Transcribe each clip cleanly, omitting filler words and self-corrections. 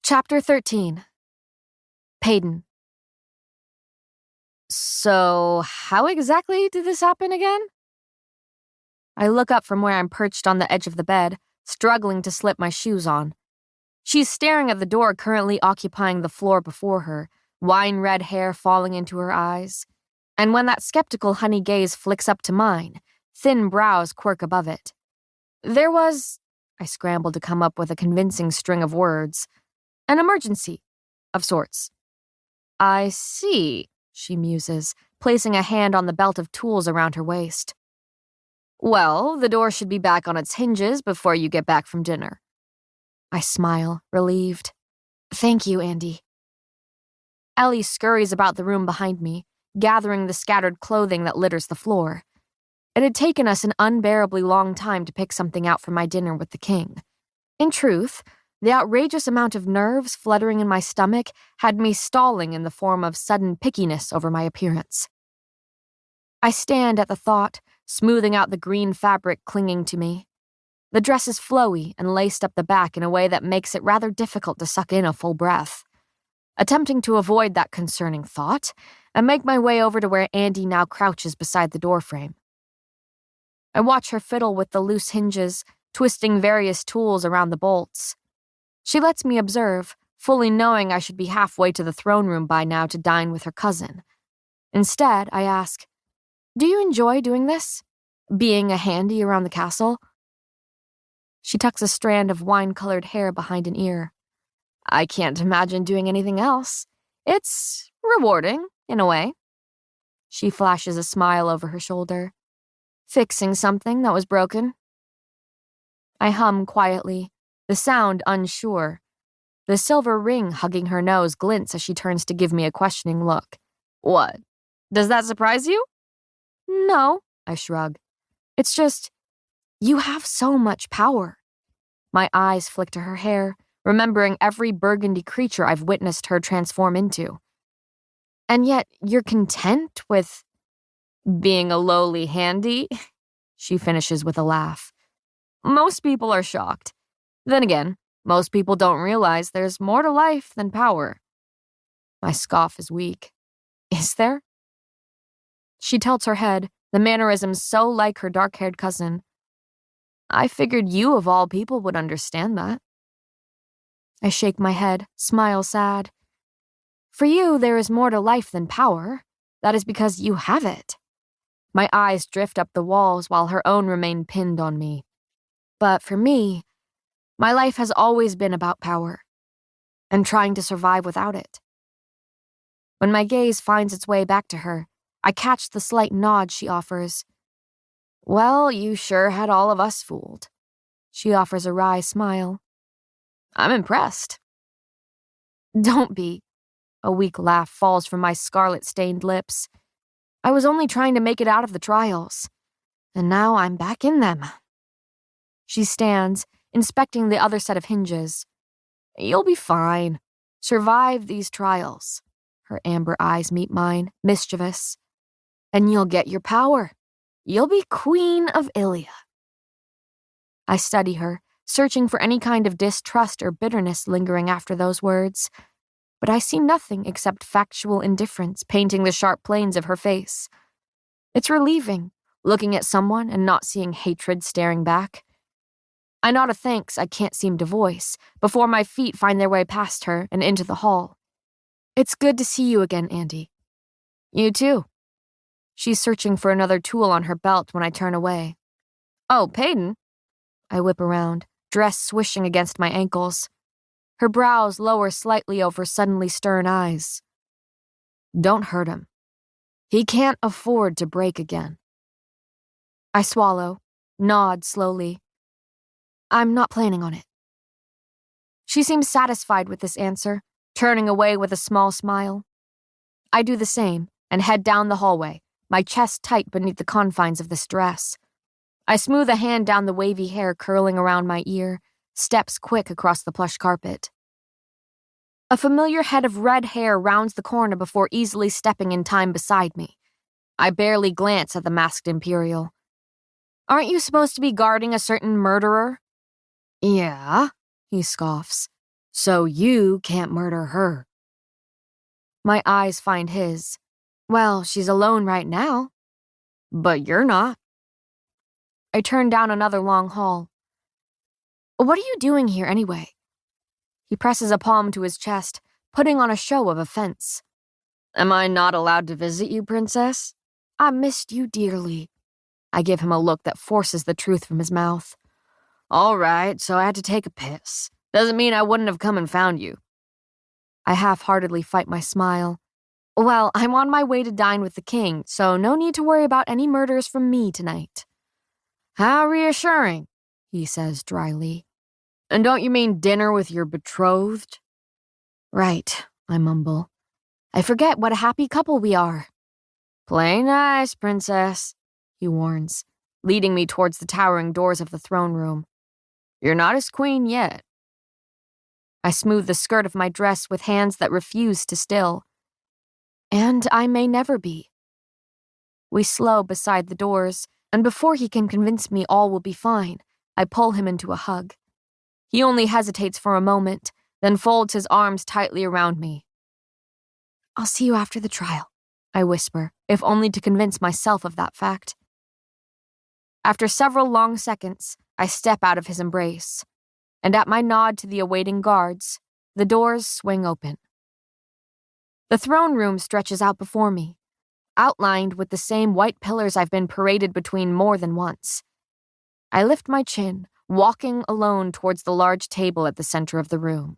Chapter 13. Payton. So, how exactly did this happen again? I look up from where I'm perched on the edge of the bed, struggling to slip my shoes on. She's staring at the door currently occupying the floor before her, wine-red hair falling into her eyes. And when that skeptical honey gaze flicks up to mine, thin brows quirk above it. I scrambled to come up with a convincing string of words. An emergency, of sorts. I see, she muses, placing a hand on the belt of tools around her waist. Well, the door should be back on its hinges before you get back from dinner. I smile, relieved. Thank you, Andy. Ellie scurries about the room behind me, gathering the scattered clothing that litters the floor. It had taken us an unbearably long time to pick something out for my dinner with the king. In truth, the outrageous amount of nerves fluttering in my stomach had me stalling in the form of sudden pickiness over my appearance. I stand at the thought, smoothing out the green fabric clinging to me. The dress is flowy and laced up the back in a way that makes it rather difficult to suck in a full breath. Attempting to avoid that concerning thought, I make my way over to where Andy now crouches beside the doorframe. I watch her fiddle with the loose hinges, twisting various tools around the bolts. She lets me observe, fully knowing I should be halfway to the throne room by now to dine with her cousin. Instead, I ask, "Do you enjoy doing this? Being a handy around the castle?" She tucks a strand of wine-colored hair behind an ear. I can't imagine doing anything else. It's rewarding, in a way. She flashes a smile over her shoulder. Fixing something that was broken. I hum quietly, the sound unsure. The silver ring hugging her nose glints as she turns to give me a questioning look. What? Does that surprise you? No, I shrug. It's just, you have so much power. My eyes flick to her hair, remembering every burgundy creature I've witnessed her transform into. And yet, you're content with being a lowly handy? She finishes with a laugh. Most people are shocked. Then again, most people don't realize there's more to life than power. My scoff is weak. Is there? She tilts her head, the mannerisms so like her dark-haired cousin. I figured you of all people would understand that. I shake my head, smile sad. For you, there is more to life than power. That is because you have it. My eyes drift up the walls while her own remain pinned on me. But for me, my life has always been about power, and trying to survive without it. When my gaze finds its way back to her, I catch the slight nod she offers. Well, you sure had all of us fooled. She offers a wry smile. I'm impressed. Don't be. A weak laugh falls from my scarlet-stained lips. I was only trying to make it out of the trials, and now I'm back in them. She stands, inspecting the other set of hinges. You'll be fine. Survive these trials. Her amber eyes meet mine, mischievous. And you'll get your power. You'll be Queen of Ilia. I study her, searching for any kind of distrust or bitterness lingering after those words. But I see nothing except factual indifference painting the sharp planes of her face. It's relieving, looking at someone and not seeing hatred staring back. I nod a thanks I can't seem to voice before my feet find their way past her and into the hall. It's good to see you again, Andy. You too. She's searching for another tool on her belt when I turn away. Oh, Payton. I whip around, dress swishing against my ankles. Her brows lower slightly over suddenly stern eyes. Don't hurt him. He can't afford to break again. I swallow, nod slowly. I'm not planning on it. She seems satisfied with this answer, turning away with a small smile. I do the same and head down the hallway, my chest tight beneath the confines of this dress. I smooth a hand down the wavy hair curling around my ear, steps quick across the plush carpet. A familiar head of red hair rounds the corner before easily stepping in time beside me. I barely glance at the masked Imperial. Aren't you supposed to be guarding a certain murderer? Yeah, he scoffs. So you can't murder her. My eyes find his. Well, she's alone right now. But you're not. I turn down another long hall. What are you doing here anyway? He presses a palm to his chest, putting on a show of offense. Am I not allowed to visit you, princess? I missed you dearly. I give him a look that forces the truth from his mouth. All right, so I had to take a piss. Doesn't mean I wouldn't have come and found you. I half-heartedly fight my smile. Well, I'm on my way to dine with the king, so no need to worry about any murders from me tonight. How reassuring, he says dryly. And don't you mean dinner with your betrothed? Right, I mumble. I forget what a happy couple we are. Play nice, princess, he warns, leading me towards the towering doors of the throne room. You're not his queen yet. I smooth the skirt of my dress with hands that refuse to still. And I may never be. We slow beside the doors, and before he can convince me all will be fine, I pull him into a hug. He only hesitates for a moment, then folds his arms tightly around me. I'll see you after the trial, I whisper, if only to convince myself of that fact. After several long seconds, I step out of his embrace, and at my nod to the awaiting guards, the doors swing open. The throne room stretches out before me, outlined with the same white pillars I've been paraded between more than once. I lift my chin, walking alone towards the large table at the center of the room.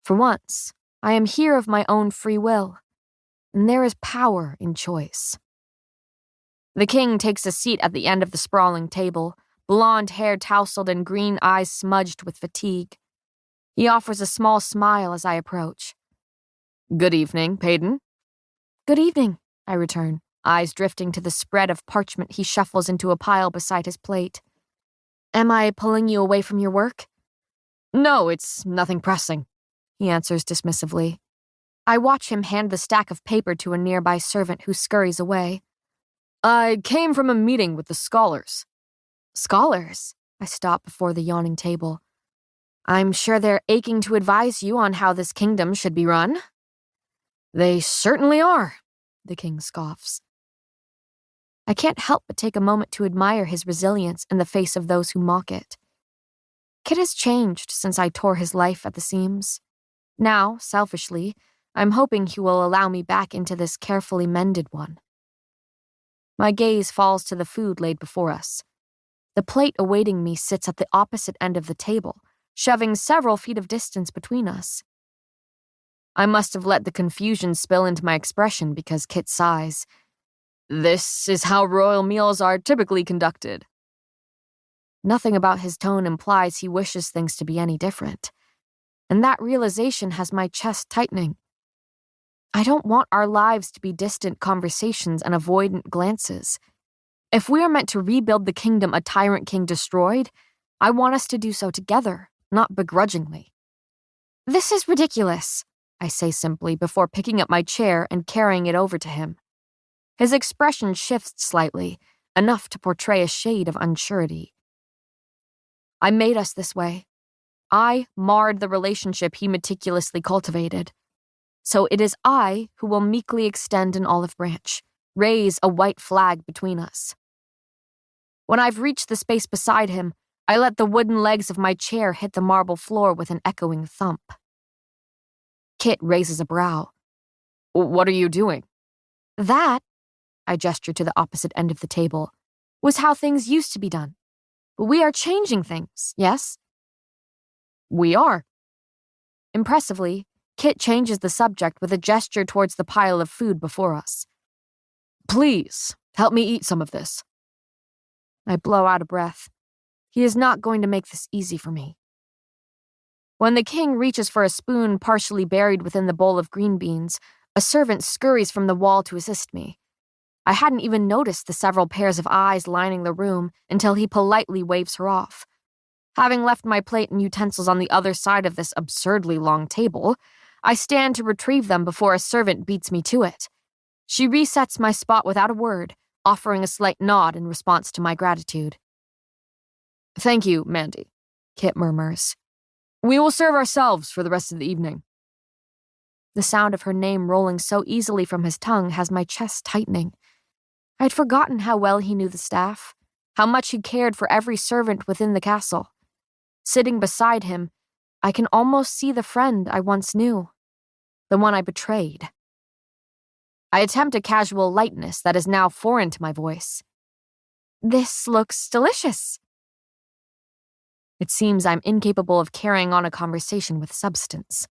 For once, I am here of my own free will, and there is power in choice. The king takes a seat at the end of the sprawling table, blonde hair tousled and green eyes smudged with fatigue. He offers a small smile as I approach. Good evening, Payton. Good evening, I return, eyes drifting to the spread of parchment he shuffles into a pile beside his plate. Am I pulling you away from your work? No, it's nothing pressing, he answers dismissively. I watch him hand the stack of paper to a nearby servant who scurries away. I came from a meeting with the scholars. Scholars? I stop before the yawning table. I'm sure they're aching to advise you on how this kingdom should be run. They certainly are, the king scoffs. I can't help but take a moment to admire his resilience in the face of those who mock it. Kit has changed since I tore his life at the seams. Now, selfishly, I'm hoping he will allow me back into this carefully mended one. My gaze falls to the food laid before us. The plate awaiting me sits at the opposite end of the table, shoving several feet of distance between us. I must have let the confusion spill into my expression because Kit sighs. This is how royal meals are typically conducted. Nothing about his tone implies he wishes things to be any different, and that realization has my chest tightening. I don't want our lives to be distant conversations and avoidant glances. If we are meant to rebuild the kingdom a tyrant king destroyed, I want us to do so together, not begrudgingly. This is ridiculous, I say simply before picking up my chair and carrying it over to him. His expression shifts slightly, enough to portray a shade of unsurety. I made us this way. I marred the relationship he meticulously cultivated. So it is I who will meekly extend an olive branch, raise a white flag between us. When I've reached the space beside him, I let the wooden legs of my chair hit the marble floor with an echoing thump. Kit raises a brow. What are you doing? That, I gesture to the opposite end of the table, was how things used to be done. But we are changing things, yes? We are. Impressively, Kit changes the subject with a gesture towards the pile of food before us. Please, help me eat some of this. I blow out a breath. He is not going to make this easy for me. When the king reaches for a spoon partially buried within the bowl of green beans, a servant scurries from the wall to assist me. I hadn't even noticed the several pairs of eyes lining the room until he politely waves her off. Having left my plate and utensils on the other side of this absurdly long table, I stand to retrieve them before a servant beats me to it. She resets my spot without a word, offering a slight nod in response to my gratitude. Thank you, Mandy, Kit murmurs. We will serve ourselves for the rest of the evening. The sound of her name rolling so easily from his tongue has my chest tightening. I'd forgotten how well he knew the staff, how much he cared for every servant within the castle. Sitting beside him, I can almost see the friend I once knew, the one I betrayed. I attempt a casual lightness that is now foreign to my voice. This looks delicious. It seems I'm incapable of carrying on a conversation with substance.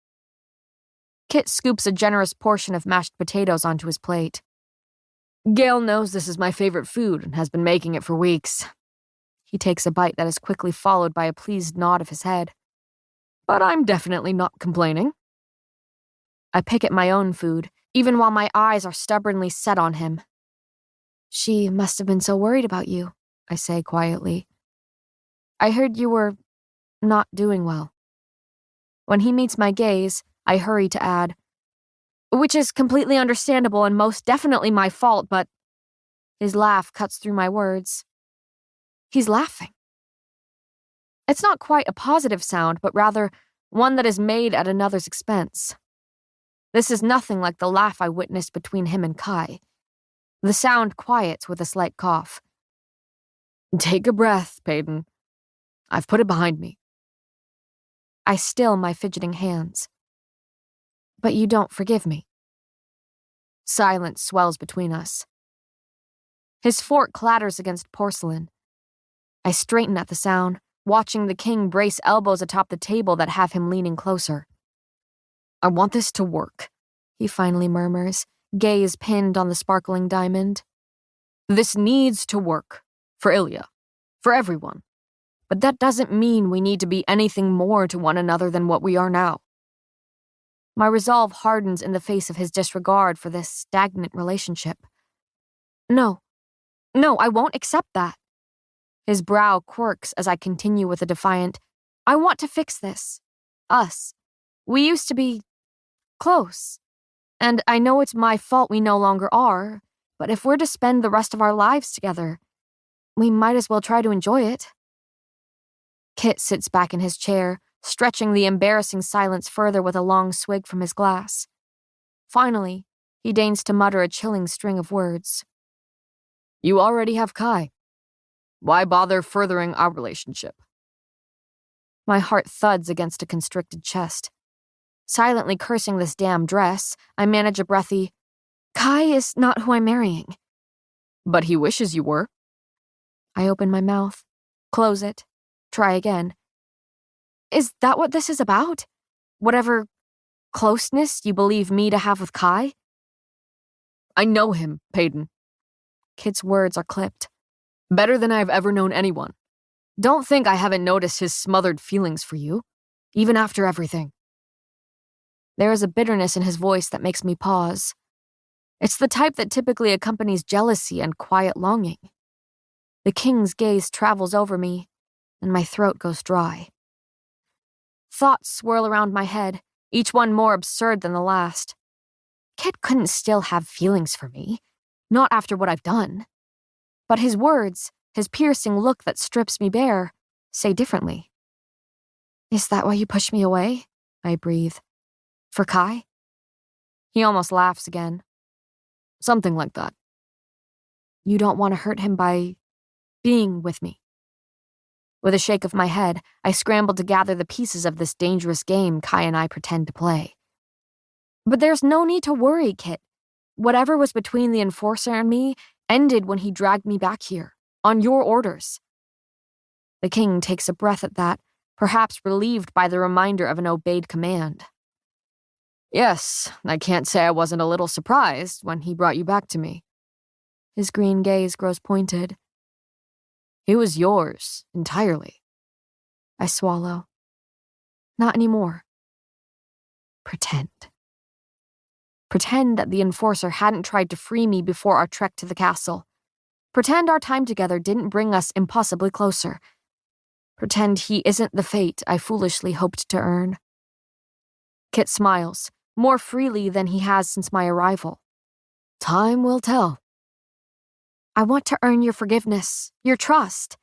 Kit scoops a generous portion of mashed potatoes onto his plate. Gale knows this is my favorite food and has been making it for weeks. He takes a bite that is quickly followed by a pleased nod of his head. But I'm definitely not complaining. I pick at my own food, even while my eyes are stubbornly set on him. She must have been so worried about you, I say quietly. I heard you were not doing well. When he meets my gaze, I hurry to add, which is completely understandable and most definitely my fault, but his laugh cuts through my words. He's laughing. It's not quite a positive sound, but rather one that is made at another's expense. This is nothing like the laugh I witnessed between him and Kai. The sound quiets with a slight cough. Take a breath, Peyton. I've put it behind me. I still my fidgeting hands. But you don't forgive me. Silence swells between us. His fork clatters against porcelain. I straighten at the sound, watching the king brace elbows atop the table that have him leaning closer. I want this to work, he finally murmurs, gaze pinned on the sparkling diamond. This needs to work. For Ilya. For everyone. But that doesn't mean we need to be anything more to one another than what we are now. My resolve hardens in the face of his disregard for this stagnant relationship. No, I won't accept that. His brow quirks as I continue with a defiant, I want to fix this. Us. We used to be close. And I know it's my fault we no longer are, but if we're to spend the rest of our lives together, we might as well try to enjoy it. Kit sits back in his chair, stretching the embarrassing silence further with a long swig from his glass. Finally, he deigns to mutter a chilling string of words. You already have Kai. Why bother furthering our relationship? My heart thuds against a constricted chest. Silently cursing this damn dress, I manage a breathy, Kai is not who I'm marrying. But he wishes you were. I open my mouth, close it, try again. Is that what this is about? Whatever closeness you believe me to have with Kai? I know him, Peyton. Kit's words are clipped. Better than I've ever known anyone. Don't think I haven't noticed his smothered feelings for you, even after everything. There is a bitterness in his voice that makes me pause. It's the type that typically accompanies jealousy and quiet longing. The king's gaze travels over me, and my throat goes dry. Thoughts swirl around my head, each one more absurd than the last. Kit couldn't still have feelings for me, not after what I've done. But his words, his piercing look that strips me bare, say differently. Is that why you pushed me away? I breathe. For Kai? He almost laughs again. Something like that. You don't want to hurt him by being with me. With a shake of my head, I scramble to gather the pieces of this dangerous game Kai and I pretend to play. But there's no need to worry, Kit. Whatever was between the enforcer and me ended when he dragged me back here, on your orders. The king takes a breath at that, perhaps relieved by the reminder of an obeyed command. Yes, I can't say I wasn't a little surprised when he brought you back to me. His green gaze grows pointed. He was yours, entirely. I swallow. Not anymore. Pretend. Pretend that the enforcer hadn't tried to free me before our trek to the castle. Pretend our time together didn't bring us impossibly closer. Pretend he isn't the fate I foolishly hoped to earn. Kit smiles, more freely than he has since my arrival. Time will tell. I want to earn your forgiveness, your trust.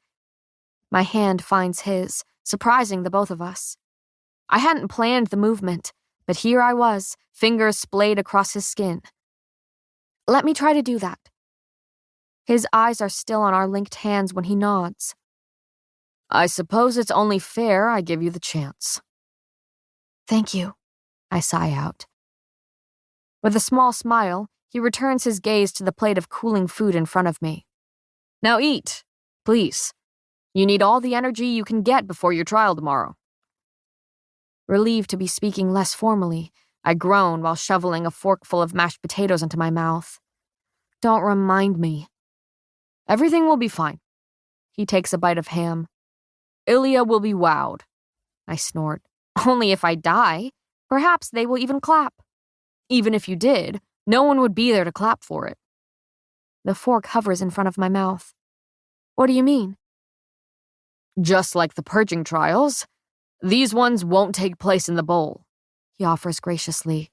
My hand finds his, surprising the both of us. I hadn't planned the movement, but here I was, fingers splayed across his skin. Let me try to do that. His eyes are still on our linked hands when he nods. I suppose it's only fair I give you the chance. Thank you, I sigh out. With a small smile, he returns his gaze to the plate of cooling food in front of me. Now eat, please. You need all the energy you can get before your trial tomorrow. Relieved to be speaking less formally, I groan while shoveling a forkful of mashed potatoes into my mouth. Don't remind me. Everything will be fine. He takes a bite of ham. Ilya will be wowed. I snort. Only if I die. Perhaps they will even clap. Even if you did, no one would be there to clap for it. The fork hovers in front of my mouth. What do you mean? Just like the purging trials, these ones won't take place in the bowl, he offers graciously.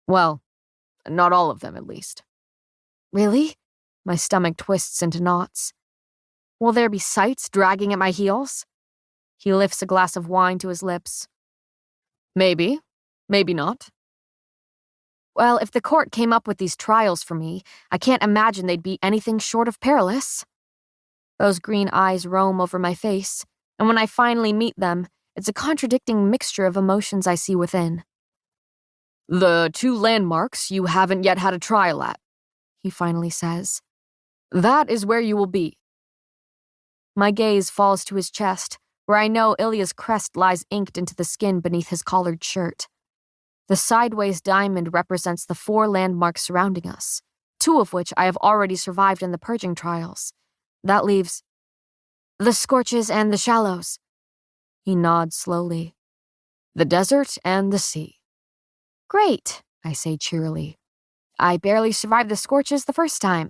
Well, not all of them, at least. Really? My stomach twists into knots. Will there be sights dragging at my heels? He lifts a glass of wine to his lips. Maybe. Maybe not. Well, if the court came up with these trials for me, I can't imagine they'd be anything short of perilous. Those green eyes roam over my face, and when I finally meet them, it's a contradicting mixture of emotions I see within. The 2 landmarks you haven't yet had a trial at, he finally says. That is where you will be. My gaze falls to his chest, where I know Ilya's crest lies inked into the skin beneath his collared shirt. The sideways diamond represents the 4 landmarks surrounding us, 2 of which I have already survived in the purging trials. That leaves the scorches and the shallows. He nods slowly. The desert and the sea. Great, I say cheerily. I barely survived the scorches the first time.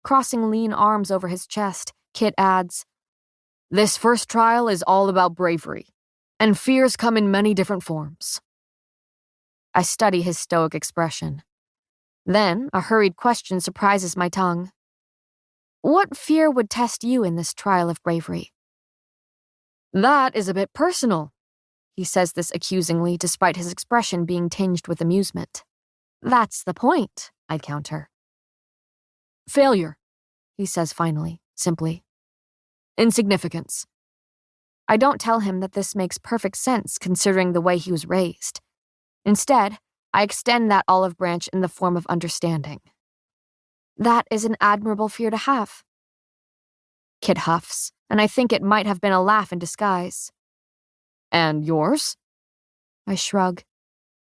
Crossing lean arms over his chest, Kit adds, This first trial is all about bravery, and fears come in many different forms. I study his stoic expression. Then, a hurried question surprises my tongue. What fear would test you in this trial of bravery? That is a bit personal. He says this accusingly, despite his expression being tinged with amusement. That's the point, I counter. Failure, he says finally, simply. Insignificance. I don't tell him that this makes perfect sense considering the way he was raised. Instead, I extend that olive branch in the form of understanding. That is an admirable fear to have. Kit huffs, and I think it might have been a laugh in disguise. And yours? I shrug.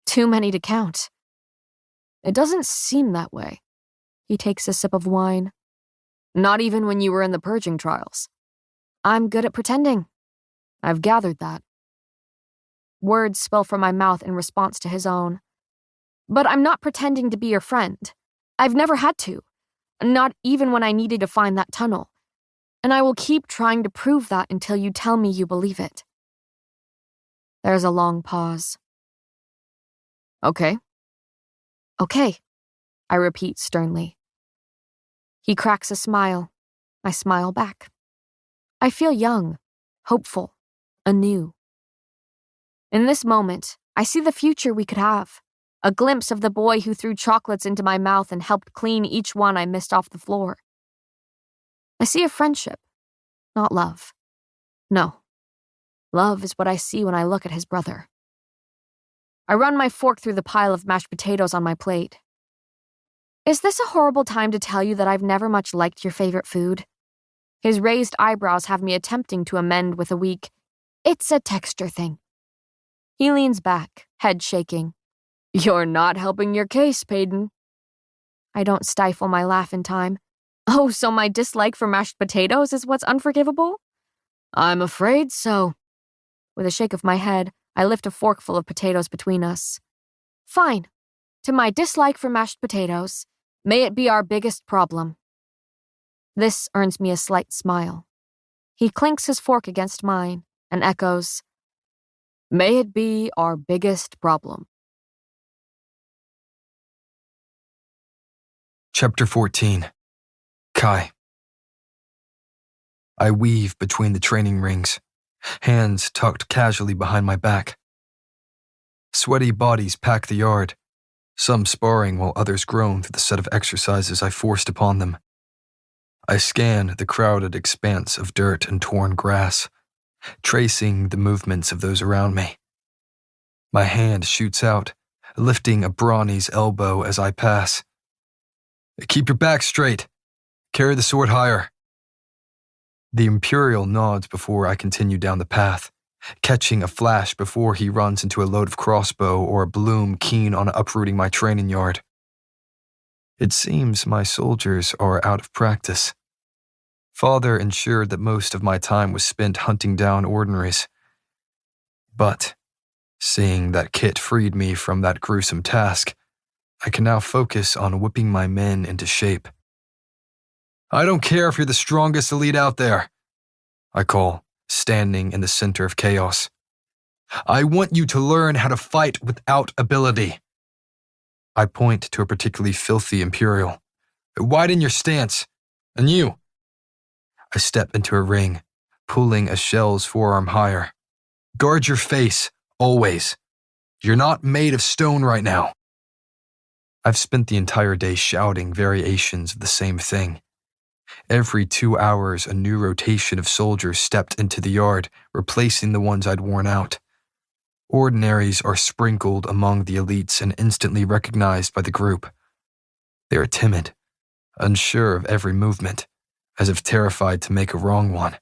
Too many to count. It doesn't seem that way. He takes a sip of wine. Not even when you were in the purging trials. I'm good at pretending. I've gathered that. Words spill from my mouth in response to his own. But I'm not pretending to be your friend. I've never had to. Not even when I needed to find that tunnel. And I will keep trying to prove that until you tell me you believe it. There's a long pause. Okay. Okay, I repeat sternly. He cracks a smile. I smile back. I feel young, hopeful, anew. In this moment, I see the future we could have. A glimpse of the boy who threw chocolates into my mouth and helped clean each one I missed off the floor. I see a friendship, not love. No. Love is what I see when I look at his brother. I run my fork through the pile of mashed potatoes on my plate. Is this a horrible time to tell you that I've never much liked your favorite food? His raised eyebrows have me attempting to amend with a weak, it's a texture thing. He leans back, head shaking. You're not helping your case, Peyton. I don't stifle my laugh in time. Oh, so my dislike for mashed potatoes is what's unforgivable? I'm afraid so. With a shake of my head, I lift a forkful of potatoes between us. Fine. To my dislike for mashed potatoes, may it be our biggest problem. This earns me a slight smile. He clinks his fork against mine and echoes, May it be our biggest problem. Chapter 14. Kai. I weave between the training rings, hands tucked casually behind my back. Sweaty bodies pack the yard, some sparring while others groan through the set of exercises I forced upon them. I scan the crowded expanse of dirt and torn grass, tracing the movements of those around me. My hand shoots out, lifting a brawny's elbow as I pass. "Keep your back straight. Carry the sword higher." The Imperial nods before I continue down the path, catching a flash before he runs into a load of crossbow or a bloom keen on uprooting my training yard. It seems my soldiers are out of practice. Father ensured that most of my time was spent hunting down ordinaries. But, seeing that Kit freed me from that gruesome task, I can now focus on whipping my men into shape. "I don't care if you're the strongest elite out there," I call, standing in the center of chaos. "I want you to learn how to fight without ability." I point to a particularly filthy Imperial. "Widen your stance. And you." I step into a ring, pulling a shell's forearm higher. "Guard your face, always. You're not made of stone right now." I've spent the entire day shouting variations of the same thing. Every 2 hours, a new rotation of soldiers stepped into the yard, replacing the ones I'd worn out. Ordinaries are sprinkled among the elites and instantly recognized by the group. They are timid, unsure of every movement, as if terrified to make a wrong one.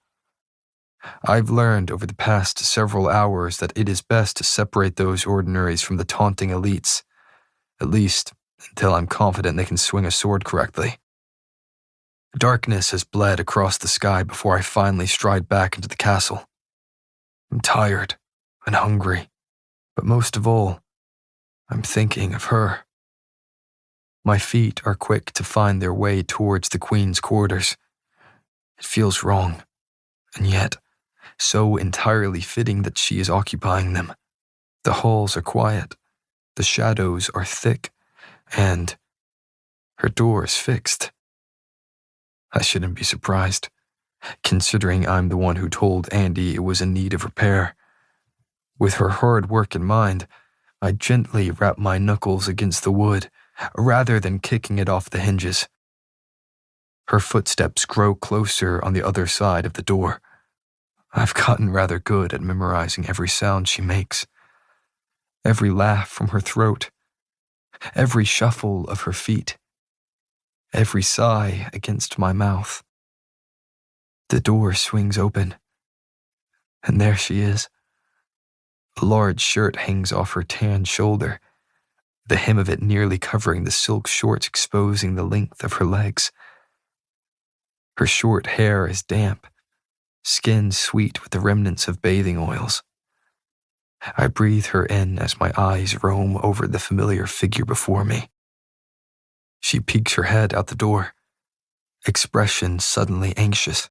I've learned over the past several hours that it is best to separate those ordinaries from the taunting elites, at least until I'm confident they can swing a sword correctly. Darkness has bled across the sky before I finally stride back into the castle. I'm tired and hungry, but most of all, I'm thinking of her. My feet are quick to find their way towards the Queen's quarters. It feels wrong, and yet so entirely fitting that she is occupying them. The halls are quiet, the shadows are thick, and her door is fixed. I shouldn't be surprised, considering I'm the one who told Andy it was in need of repair. With her hard work in mind, I gently wrap my knuckles against the wood, rather than kicking it off the hinges. Her footsteps grow closer on the other side of the door. I've gotten rather good at memorizing every sound she makes. Every laugh from her throat, every shuffle of her feet, every sigh against my mouth. The door swings open, and there she is. A large shirt hangs off her tan shoulder, the hem of it nearly covering the silk shorts exposing the length of her legs. Her short hair is damp, skin sweet with the remnants of bathing oils. I breathe her in as my eyes roam over the familiar figure before me. She peeks her head out the door, expression suddenly anxious.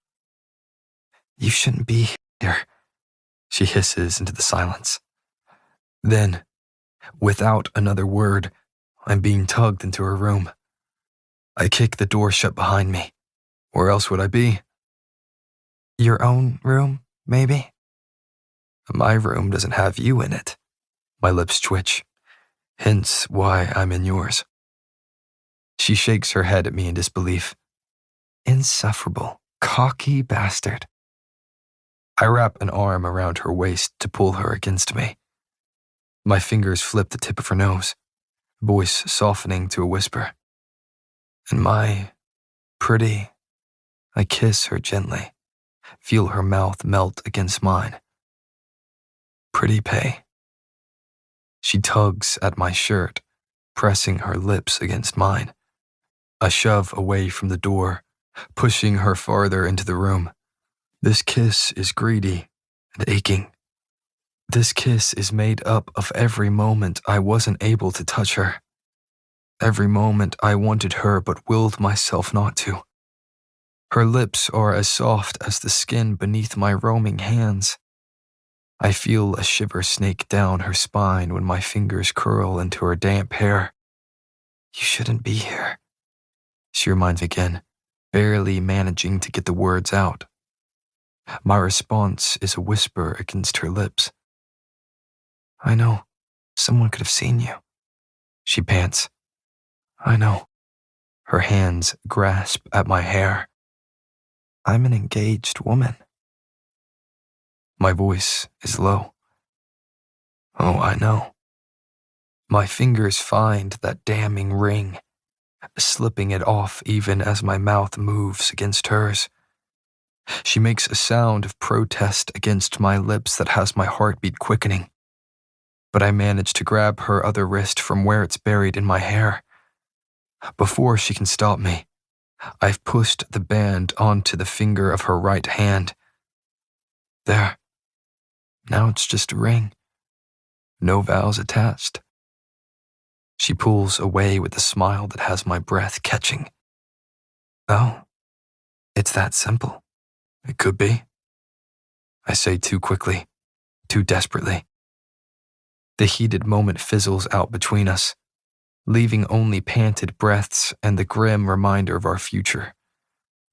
"You shouldn't be here," she hisses into the silence. Then, without another word, I'm being tugged into her room. I kick the door shut behind me. Where else would I be? "Your own room, maybe?" "My room doesn't have you in it." My lips twitch, hence why I'm in yours. She shakes her head at me in disbelief. "Insufferable, cocky bastard." I wrap an arm around her waist to pull her against me. My fingers flip the tip of her nose, voice softening to a whisper. "And my pretty," I kiss her gently, feel her mouth melt against mine. "Pretty pay." She tugs at my shirt, pressing her lips against mine. I shove away from the door, pushing her farther into the room. This kiss is greedy and aching. This kiss is made up of every moment I wasn't able to touch her. Every moment I wanted her but willed myself not to. Her lips are as soft as the skin beneath my roaming hands. I feel a shiver snake down her spine when my fingers curl into her damp hair. "You shouldn't be here," she reminds me again, barely managing to get the words out. My response is a whisper against her lips. I know. Someone could have seen you. She pants. I know. Her hands grasp at my hair. I'm an engaged woman. My voice is low. Oh, I know. My fingers find that damning ring, slipping it off even as my mouth moves against hers. She makes a sound of protest against my lips that has my heartbeat quickening. But I manage to grab her other wrist from where it's buried in my hair. Before she can stop me, I've pushed the band onto the finger of her right hand. There. Now it's just a ring. No vows attached. She pulls away with a smile that has my breath catching. Oh, it's that simple. It could be. I say too quickly, too desperately. The heated moment fizzles out between us, leaving only panted breaths and the grim reminder of our future.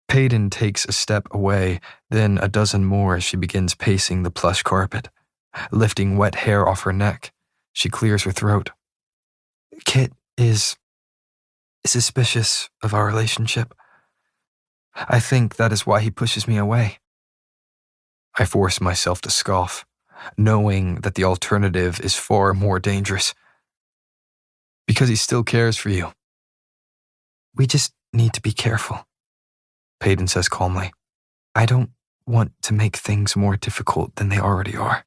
Peyton takes a step away, then a dozen more as she begins pacing the plush carpet. Lifting wet hair off her neck, she clears her throat. Kit is suspicious of our relationship. I think that is why he pushes me away. I force myself to scoff, knowing that the alternative is far more dangerous. Because he still cares for you. We just need to be careful, Peyton says calmly. I don't want to make things more difficult than they already are.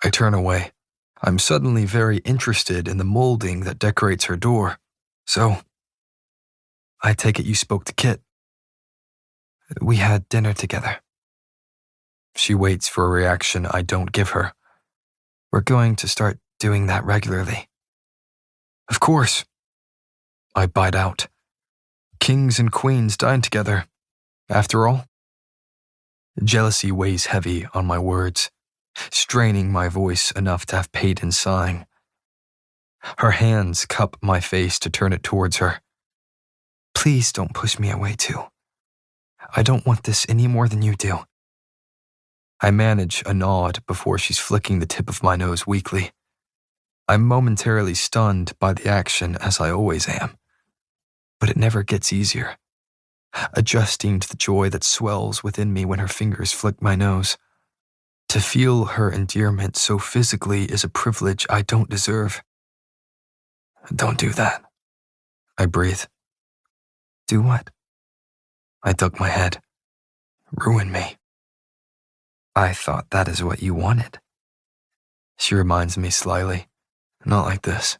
I turn away. I'm suddenly very interested in the molding that decorates her door. So, I take it you spoke to Kit. We had dinner together. She waits for a reaction I don't give her. We're going to start doing that regularly. Of course. I bite out. Kings and queens dine together. After all. Jealousy weighs heavy on my words, straining my voice enough to have Peyton sighing. Her hands cup my face to turn it towards her. Please don't push me away too. I don't want this any more than you do. I manage a nod before she's flicking the tip of my nose weakly. I'm momentarily stunned by the action, as I always am. But it never gets easier, adjusting to the joy that swells within me when her fingers flick my nose. To feel her endearment so physically is a privilege I don't deserve. Don't do that. I breathe. Do what? I duck my head. Ruin me. I thought that is what you wanted. She reminds me slyly. Not like this.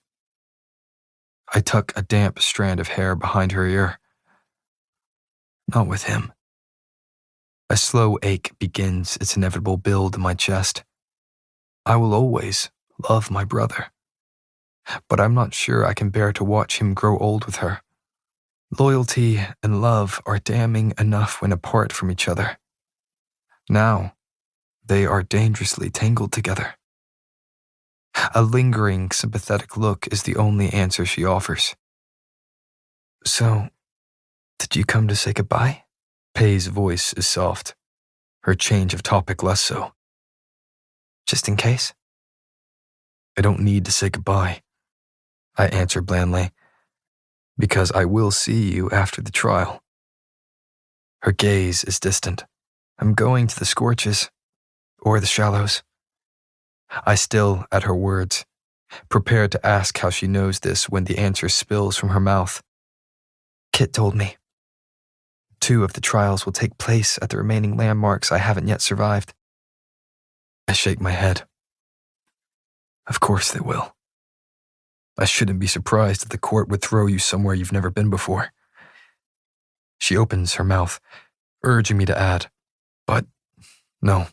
I tuck a damp strand of hair behind her ear. Not with him. A slow ache begins its inevitable build in my chest. I will always love my brother. But I'm not sure I can bear to watch him grow old with her. Loyalty and love are damning enough when apart from each other. Now, they are dangerously tangled together. A lingering, sympathetic look is the only answer she offers. So, did you come to say goodbye? Pei's voice is soft, her change of topic less so. Just in case? I don't need to say goodbye, I answer blandly, because I will see you after the trial. Her gaze is distant. I'm going to the Scorches, or the Shallows. I still at her words, prepared to ask how she knows this when the answer spills from her mouth. Kit told me. 2 of the trials will take place at the remaining landmarks I haven't yet survived. I shake my head. Of course they will. I shouldn't be surprised if the court would throw you somewhere you've never been before. She opens her mouth, urging me to add, but no,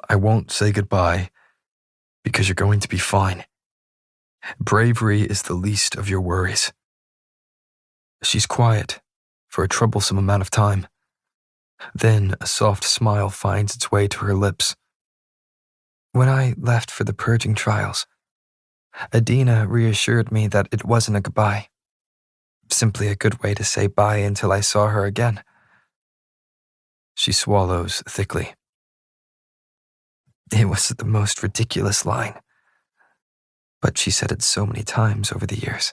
I won't say goodbye because you're going to be fine. Bravery is the least of your worries. She's quiet for a troublesome amount of time. Then a soft smile finds its way to her lips. When I left for the purging trials, Adina reassured me that it wasn't a goodbye. Simply a good way to say bye until I saw her again. She swallows thickly. It was the most ridiculous line, but she said it so many times over the years.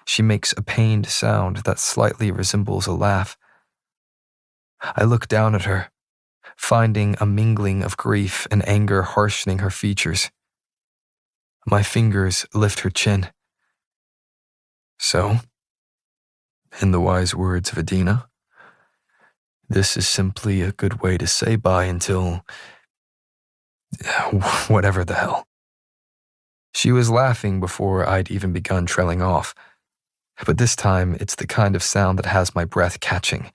She makes a pained sound that slightly resembles a laugh. I look down at her, finding a mingling of grief and anger harshening her features. My fingers lift her chin. So, in the wise words of Adina, this is simply a good way to say bye until whatever the hell. She was laughing before I'd even begun trailing off, but this time it's the kind of sound that has my breath catching,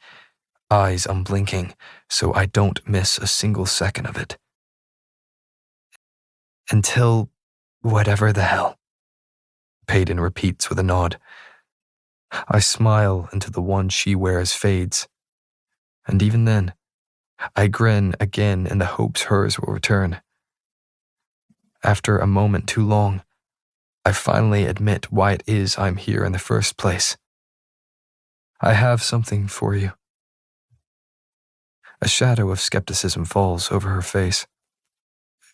eyes unblinking, so I don't miss a single second of it. Until whatever the hell, Peyton repeats with a nod. I smile until the one she wears fades, and even then, I grin again in the hopes hers will return. After a moment too long, I finally admit why it is I'm here in the first place. I have something for you. A shadow of skepticism falls over her face.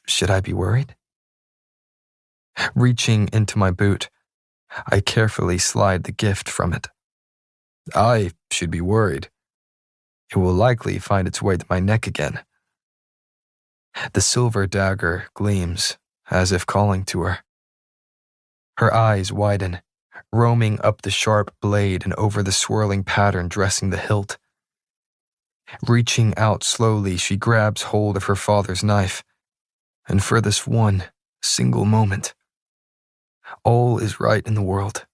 Should I be worried? Reaching into my boot, I carefully slide the gift from it. I should be worried. It will likely find its way to my neck again. The silver dagger gleams, as if calling to her. Her eyes widen, roaming up the sharp blade and over the swirling pattern dressing the hilt. Reaching out slowly, she grabs hold of her father's knife, and for this one single moment, all is right in the world.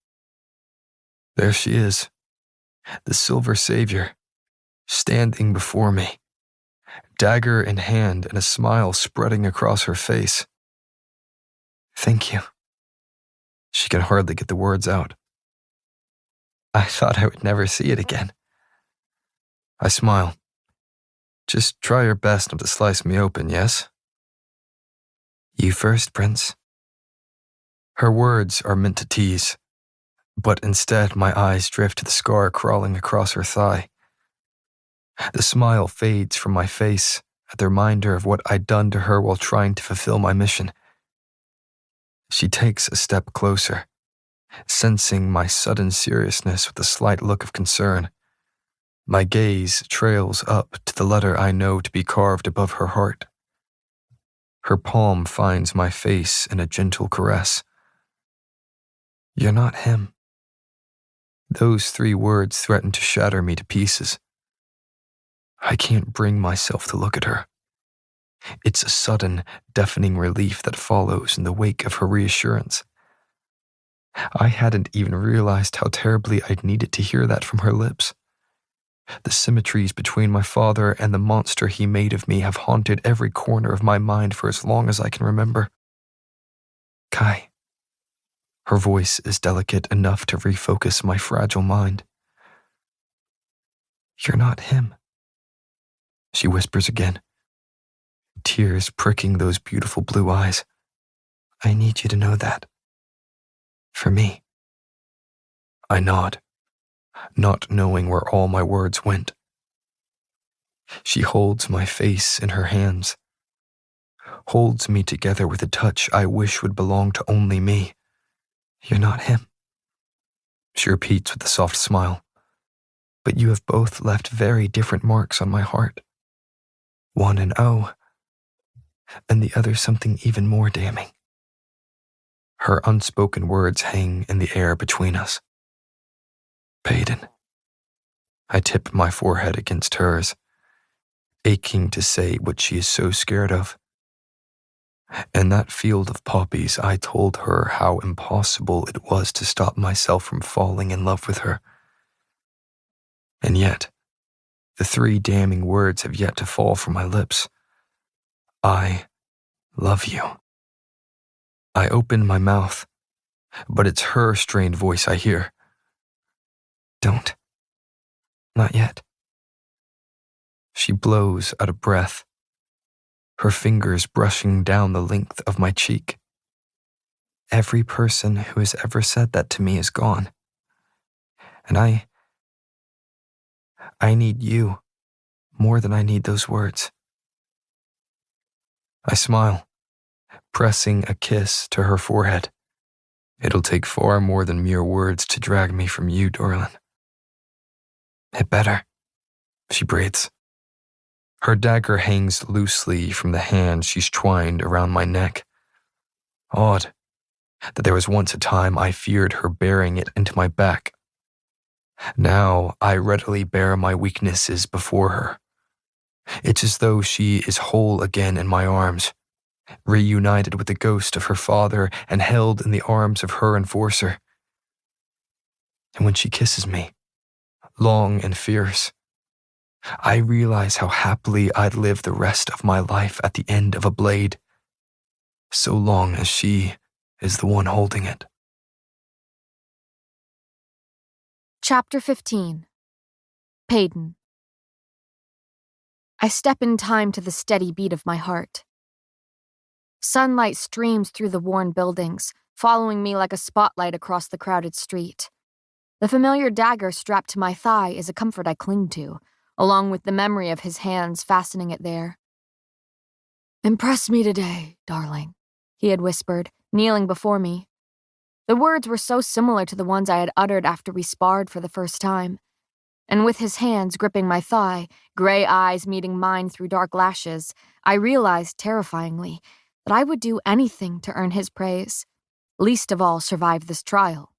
There she is, the silver savior, standing before me, dagger in hand and a smile spreading across her face. Thank you. She can hardly get the words out. I thought I would never see it again. I smile. Just try your best not to slice me open, yes? You first, Prince. Her words are meant to tease, but instead my eyes drift to the scar crawling across her thigh. The smile fades from my face at the reminder of what I'd done to her while trying to fulfill my mission. She takes a step closer, sensing my sudden seriousness with a slight look of concern. My gaze trails up to the letter I know to be carved above her heart. Her palm finds my face in a gentle caress. You're not him. Those 3 words threaten to shatter me to pieces. I can't bring myself to look at her. It's a sudden, deafening relief that follows in the wake of her reassurance. I hadn't even realized how terribly I'd needed to hear that from her lips. The symmetries between my father and the monster he made of me have haunted every corner of my mind for as long as I can remember. Kai. Her voice is delicate enough to refocus my fragile mind. You're not him, she whispers again, tears pricking those beautiful blue eyes. I need you to know that. For me. I nod, not knowing where all my words went. She holds my face in her hands, holds me together with a touch I wish would belong to only me. You're not him, she repeats with a soft smile. But you have both left very different marks on my heart. One an O, and the other something even more damning. Her unspoken words hang in the air between us. Peyton. I tip my forehead against hers, aching to say what she is so scared of. In that field of poppies, I told her how impossible it was to stop myself from falling in love with her. And yet, the 3 damning words have yet to fall from my lips. I love you. I open my mouth, but it's her strained voice I hear. Don't. Not yet. She blows out of breath, her fingers brushing down the length of my cheek. Every person who has ever said that to me is gone. And I need you more than I need those words. I smile, pressing a kiss to her forehead. It'll take far more than mere words to drag me from you, darling. It better, she breathes. Her dagger hangs loosely from the hand she's twined around my neck. Odd that there was once a time I feared her bearing it into my back. Now I readily bear my weaknesses before her. It's as though she is whole again in my arms, reunited with the ghost of her father and held in the arms of her enforcer. And when she kisses me, long and fierce, I realize how happily I'd live the rest of my life at the end of a blade, so long as she is the one holding it. Chapter 15. Payden. I step in time to the steady beat of my heart. Sunlight streams through the worn buildings, following me like a spotlight across the crowded street. The familiar dagger strapped to my thigh is a comfort I cling to, along with the memory of his hands fastening it there. "Impress me today, darling," he had whispered, kneeling before me. The words were so similar to the ones I had uttered after we sparred for the first time. And with his hands gripping my thigh, gray eyes meeting mine through dark lashes, I realized, terrifyingly, that I would do anything to earn his praise, least of all survive this trial.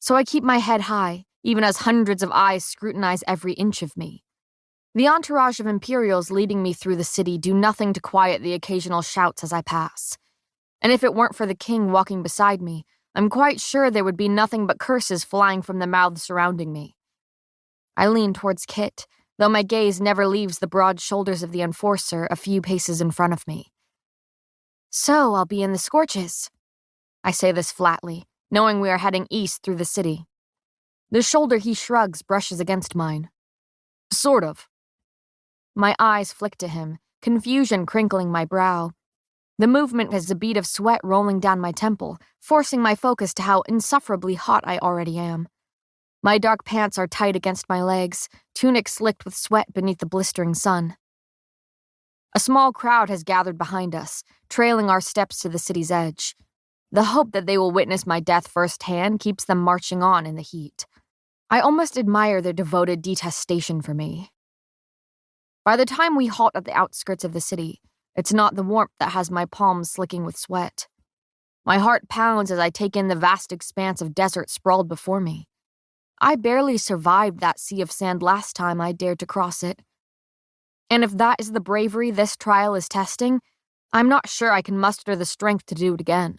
So I keep my head high, even as hundreds of eyes scrutinize every inch of me. The entourage of Imperials leading me through the city do nothing to quiet the occasional shouts as I pass. And if it weren't for the king walking beside me, I'm quite sure there would be nothing but curses flying from the mouths surrounding me. I lean towards Kit, though my gaze never leaves the broad shoulders of the enforcer a few paces in front of me. "So I'll be in the Scorches." I say this flatly, knowing we are heading east through the city. The shoulder he shrugs brushes against mine. "Sort of." My eyes flick to him, confusion crinkling my brow. The movement has a bead of sweat rolling down my temple, forcing my focus to how insufferably hot I already am. My dark pants are tight against my legs, tunic slicked with sweat beneath the blistering sun. A small crowd has gathered behind us, trailing our steps to the city's edge. The hope that they will witness my death firsthand keeps them marching on in the heat. I almost admire their devoted detestation for me. By the time we halt at the outskirts of the city, it's not the warmth that has my palms slicking with sweat. My heart pounds as I take in the vast expanse of desert sprawled before me. I barely survived that sea of sand last time I dared to cross it. And if that is the bravery this trial is testing, I'm not sure I can muster the strength to do it again.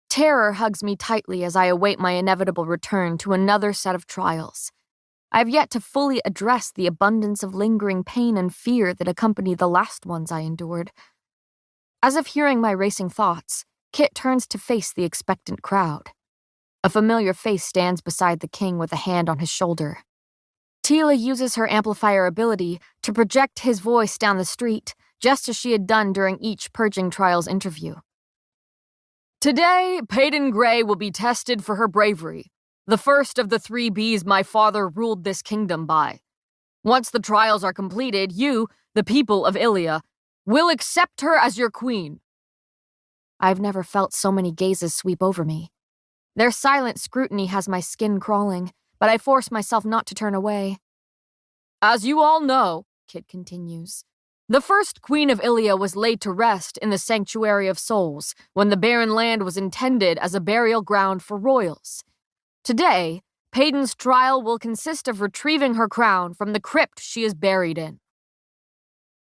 Terror hugs me tightly as I await my inevitable return to another set of trials. I have yet to fully address the abundance of lingering pain and fear that accompany the last ones I endured. As if hearing my racing thoughts, Kit turns to face the expectant crowd. A familiar face stands beside the king with a hand on his shoulder. Tila uses her amplifier ability to project his voice down the street, just as she had done during each Purging Trials interview. "Today, Payden Grey will be tested for her bravery, the first of the 3 Bs my father ruled this kingdom by. Once the trials are completed, you, the people of Ilia, will accept her as your queen." I've never felt so many gazes sweep over me. Their silent scrutiny has my skin crawling, but I force myself not to turn away. "As you all know," Kit continues, "the first queen of Ilia was laid to rest in the Sanctuary of Souls when the barren land was intended as a burial ground for royals. Today, Payden's trial will consist of retrieving her crown from the crypt she is buried in."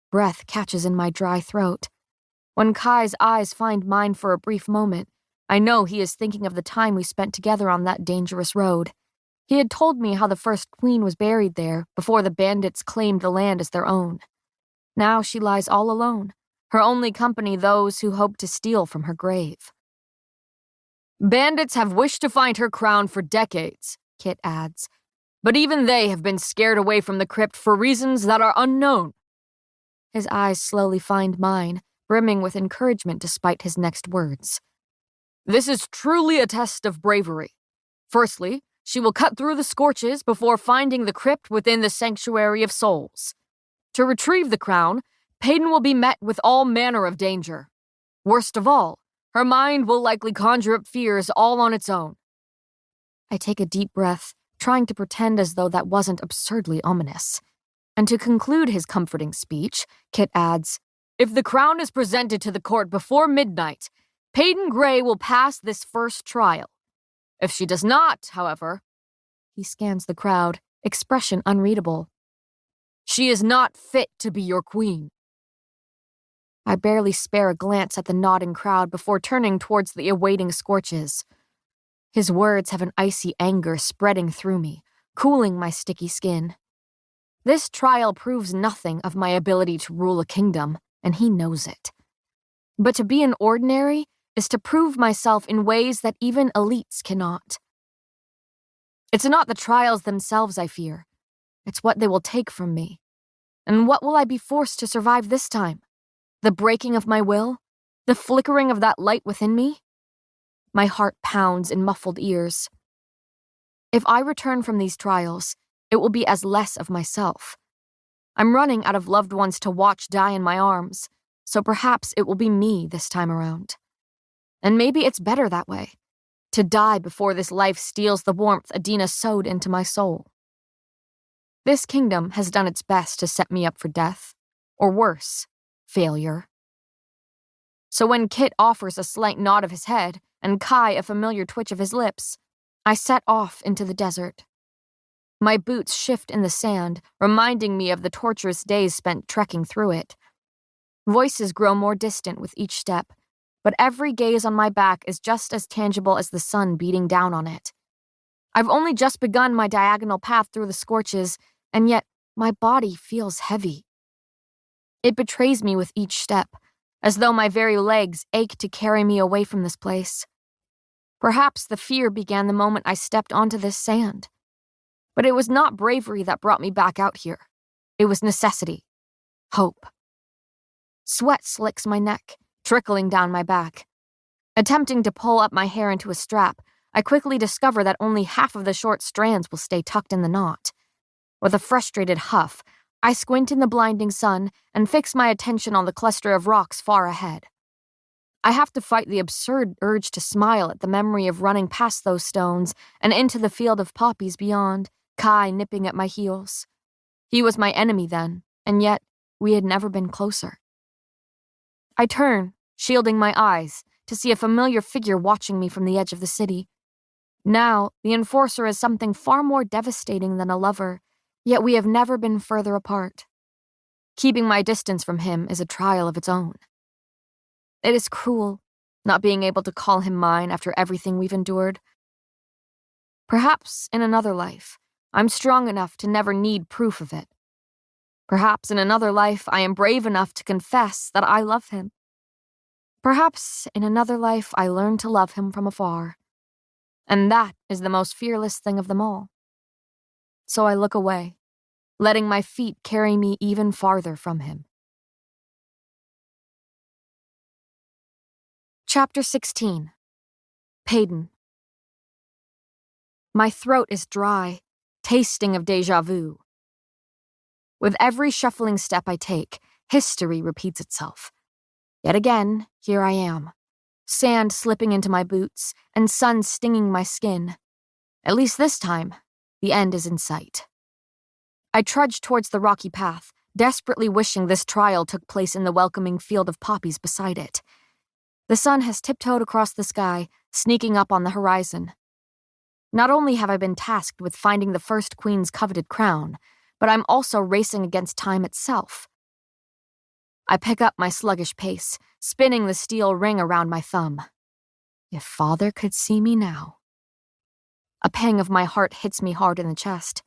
Breath catches in my dry throat. When Kai's eyes find mine for a brief moment, I know he is thinking of the time we spent together on that dangerous road. He had told me how the first queen was buried there before the bandits claimed the land as their own. Now she lies all alone, her only company those who hope to steal from her grave. "Bandits have wished to find her crown for decades," Kit adds, "but even they have been scared away from the crypt for reasons that are unknown." His eyes slowly find mine, brimming with encouragement despite his next words. "This is truly a test of bravery. Firstly, she will cut through the scorches before finding the crypt within the Sanctuary of Souls. To retrieve the crown, Peyton will be met with all manner of danger. Worst of all, her mind will likely conjure up fears all on its own. I take a deep breath, trying to pretend as though that wasn't absurdly ominous. And to conclude his comforting speech, Kit adds, "If the crown is presented to the court before midnight, Peyton Gray will pass this first trial. If she does not, however," he scans the crowd, expression unreadable, "she is not fit to be your queen." I barely spare a glance at the nodding crowd before turning towards the awaiting scorches. His words have an icy anger spreading through me, cooling my sticky skin. This trial proves nothing of my ability to rule a kingdom, and he knows it. But to be an ordinary is to prove myself in ways that even elites cannot. It's not the trials themselves I fear. It's what they will take from me. And what will I be forced to survive this time? The breaking of my will? The flickering of that light within me? My heart pounds in muffled ears. If I return from these trials, it will be as less of myself. I'm running out of loved ones to watch die in my arms, so perhaps it will be me this time around. And maybe it's better that way, to die before this life steals the warmth Adina sewed into my soul. This kingdom has done its best to set me up for death, or worse, failure. So when Kit offers a slight nod of his head and Kai a familiar twitch of his lips, I set off into the desert. My boots shift in the sand, reminding me of the torturous days spent trekking through it. Voices grow more distant with each step, but every gaze on my back is just as tangible as the sun beating down on it. I've only just begun my diagonal path through the scorches, and yet my body feels heavy. It betrays me with each step, as though my very legs ache to carry me away from this place. Perhaps the fear began the moment I stepped onto this sand. But it was not bravery that brought me back out here. It was necessity. Hope. Sweat slicks my neck, trickling down my back. Attempting to pull up my hair into a strap, I quickly discover that only half of the short strands will stay tucked in the knot. With a frustrated huff, I squint in the blinding sun and fix my attention on the cluster of rocks far ahead. I have to fight the absurd urge to smile at the memory of running past those stones and into the field of poppies beyond, Kai nipping at my heels. He was my enemy then, and yet we had never been closer. I turn, shielding my eyes, to see a familiar figure watching me from the edge of the city. Now, the enforcer is something far more devastating than a lover, yet we have never been further apart. Keeping my distance from him is a trial of its own. It is cruel, not being able to call him mine after everything we've endured. Perhaps in another life, I'm strong enough to never need proof of it. Perhaps in another life, I am brave enough to confess that I love him. Perhaps in another life, I learn to love him from afar. And that is the most fearless thing of them all. So I look away, letting my feet carry me even farther from him. Chapter 16. Peyton. My throat is dry, tasting of déjà vu. With every shuffling step I take, history repeats itself. Yet again, here I am, sand slipping into my boots and sun stinging my skin. At least this time, the end is in sight. I trudge towards the rocky path, desperately wishing this trial took place in the welcoming field of poppies beside it. The sun has tiptoed across the sky, sneaking up on the horizon. Not only have I been tasked with finding the first queen's coveted crown, but I'm also racing against time itself. I pick up my sluggish pace, spinning the steel ring around my thumb. If father could see me now. A pang of my heart hits me hard in the chest.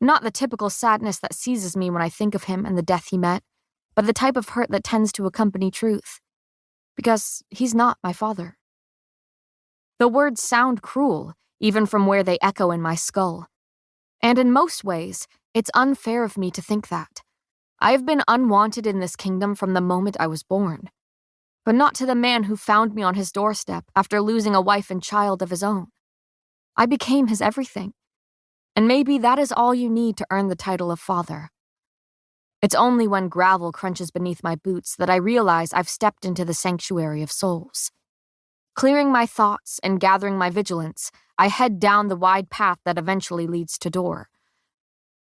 Not the typical sadness that seizes me when I think of him and the death he met, but the type of hurt that tends to accompany truth. Because he's not my father. The words sound cruel, even from where they echo in my skull. And in most ways, it's unfair of me to think that. I have been unwanted in this kingdom from the moment I was born. But not to the man who found me on his doorstep after losing a wife and child of his own. I became his everything. And maybe that is all you need to earn the title of father. It's only when gravel crunches beneath my boots that I realize I've stepped into the sanctuary of souls. Clearing my thoughts and gathering my vigilance, I head down the wide path that eventually leads to door.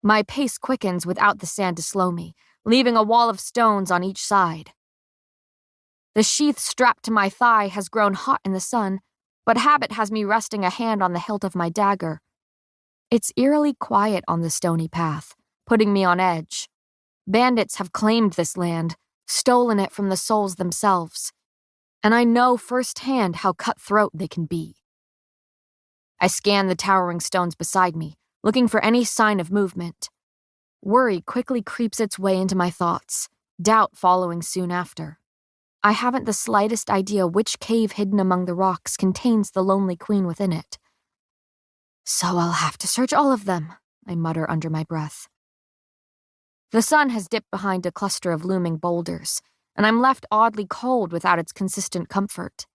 My pace quickens without the sand to slow me, leaving a wall of stones on each side. The sheath strapped to my thigh has grown hot in the sun, but habit has me resting a hand on the hilt of my dagger. It's eerily quiet on the stony path, putting me on edge. Bandits have claimed this land, stolen it from the souls themselves, and I know firsthand how cutthroat they can be. I scan the towering stones beside me, looking for any sign of movement. Worry quickly creeps its way into my thoughts, doubt following soon after. I haven't the slightest idea which cave hidden among the rocks contains the lonely queen within it. So I'll have to search all of them, I mutter under my breath. The sun has dipped behind a cluster of looming boulders, and I'm left oddly cold without its consistent comfort.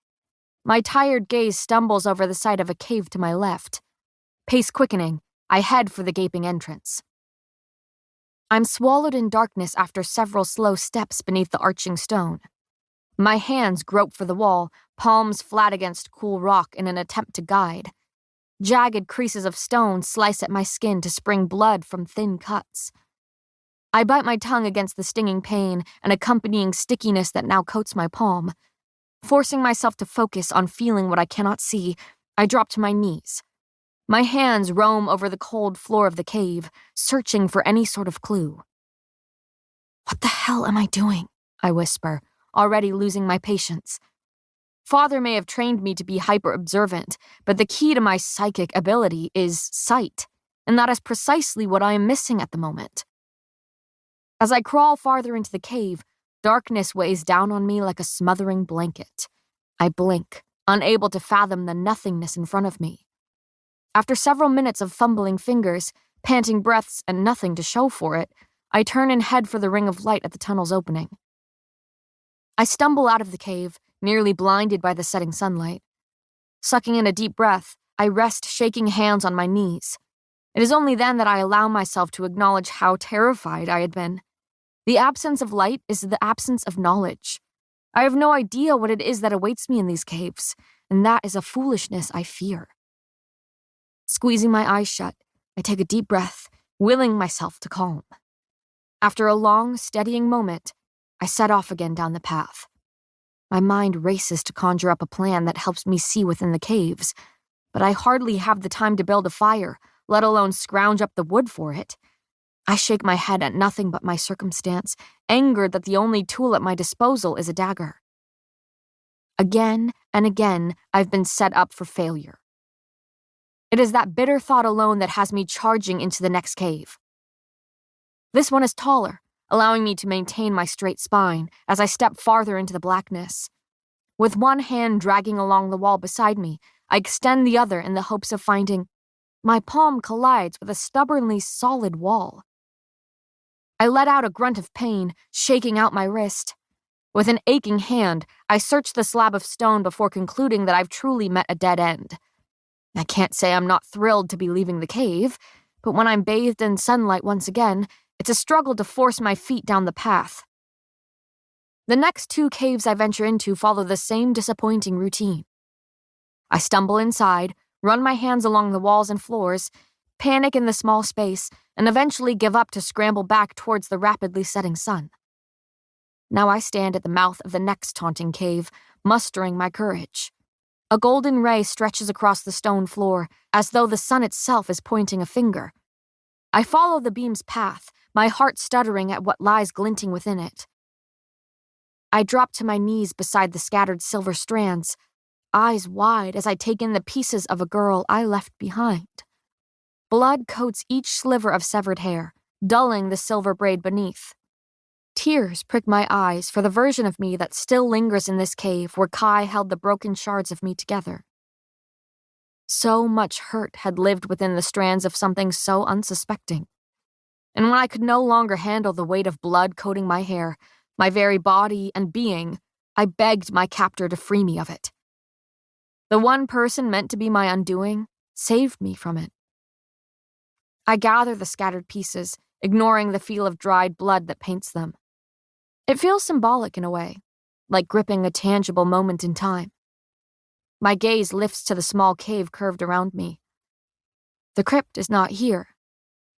My tired gaze stumbles over the side of a cave to my left. Pace quickening, I head for the gaping entrance. I'm swallowed in darkness after several slow steps beneath the arching stone. My hands grope for the wall, palms flat against cool rock in an attempt to guide. Jagged creases of stone slice at my skin to spring blood from thin cuts. I bite my tongue against the stinging pain and accompanying stickiness that now coats my palm. Forcing myself to focus on feeling what I cannot see, I drop to my knees. My hands roam over the cold floor of the cave, searching for any sort of clue. "What the hell am I doing?" I whisper, already losing my patience. Father may have trained me to be hyper-observant, but the key to my psychic ability is sight, and that is precisely what I am missing at the moment. As I crawl farther into the cave, darkness weighs down on me like a smothering blanket. I blink, unable to fathom the nothingness in front of me. After several minutes of fumbling fingers, panting breaths, and nothing to show for it, I turn and head for the ring of light at the tunnel's opening. I stumble out of the cave, nearly blinded by the setting sunlight. Sucking in a deep breath, I rest shaking hands on my knees. It is only then that I allow myself to acknowledge how terrified I had been. The absence of light is the absence of knowledge. I have no idea what it is that awaits me in these caves, and that is a foolishness I fear. Squeezing my eyes shut, I take a deep breath, willing myself to calm. After a long, steadying moment, I set off again down the path. My mind races to conjure up a plan that helps me see within the caves, but I hardly have the time to build a fire, let alone scrounge up the wood for it. I shake my head at nothing but my circumstance, angered that the only tool at my disposal is a dagger. Again and again, I've been set up for failure. It is that bitter thought alone that has me charging into the next cave. This one is taller, allowing me to maintain my straight spine as I step farther into the blackness. With one hand dragging along the wall beside me, I extend the other in the hopes of finding. My palm collides with a stubbornly solid wall. I let out a grunt of pain, shaking out my wrist. With an aching hand, I search the slab of stone before concluding that I've truly met a dead end. I can't say I'm not thrilled to be leaving the cave, but when I'm bathed in sunlight once again, it's a struggle to force my feet down the path. The next 2 caves I venture into follow the same disappointing routine. I stumble inside, run my hands along the walls and floors, panic in the small space, and eventually give up to scramble back towards the rapidly setting sun. Now I stand at the mouth of the next taunting cave, mustering my courage. A golden ray stretches across the stone floor, as though the sun itself is pointing a finger. I follow the beam's path, my heart stuttering at what lies glinting within it. I drop to my knees beside the scattered silver strands, eyes wide as I take in the pieces of a girl I left behind. Blood coats each sliver of severed hair, dulling the silver braid beneath. Tears prick my eyes for the version of me that still lingers in this cave where Kai held the broken shards of me together. So much hurt had lived within the strands of something so unsuspecting. And when I could no longer handle the weight of blood coating my hair, my very body and being, I begged my captor to free me of it. The one person meant to be my undoing saved me from it. I gather the scattered pieces, ignoring the feel of dried blood that paints them. It feels symbolic in a way, like gripping a tangible moment in time. My gaze lifts to the small cave curved around me. The crypt is not here,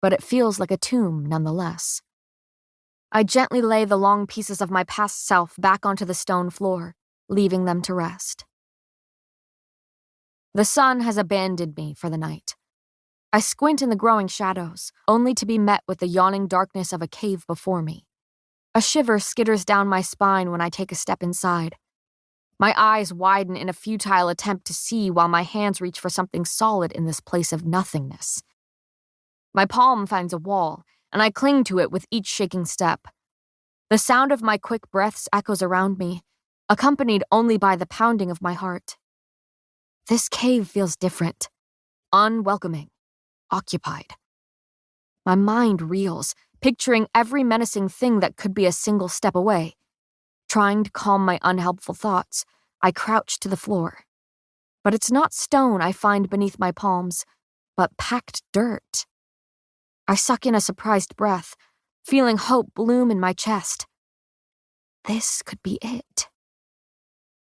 but it feels like a tomb nonetheless. I gently lay the long pieces of my past self back onto the stone floor, leaving them to rest. The sun has abandoned me for the night. I squint in the growing shadows, only to be met with the yawning darkness of a cave before me. A shiver skitters down my spine when I take a step inside. My eyes widen in a futile attempt to see while my hands reach for something solid in this place of nothingness. My palm finds a wall, and I cling to it with each shaking step. The sound of my quick breaths echoes around me, accompanied only by the pounding of my heart. This cave feels different, unwelcoming, occupied. My mind reels, picturing every menacing thing that could be a single step away. Trying to calm my unhelpful thoughts, I crouch to the floor. But it's not stone I find beneath my palms, but packed dirt. I suck in a surprised breath, feeling hope bloom in my chest. This could be it.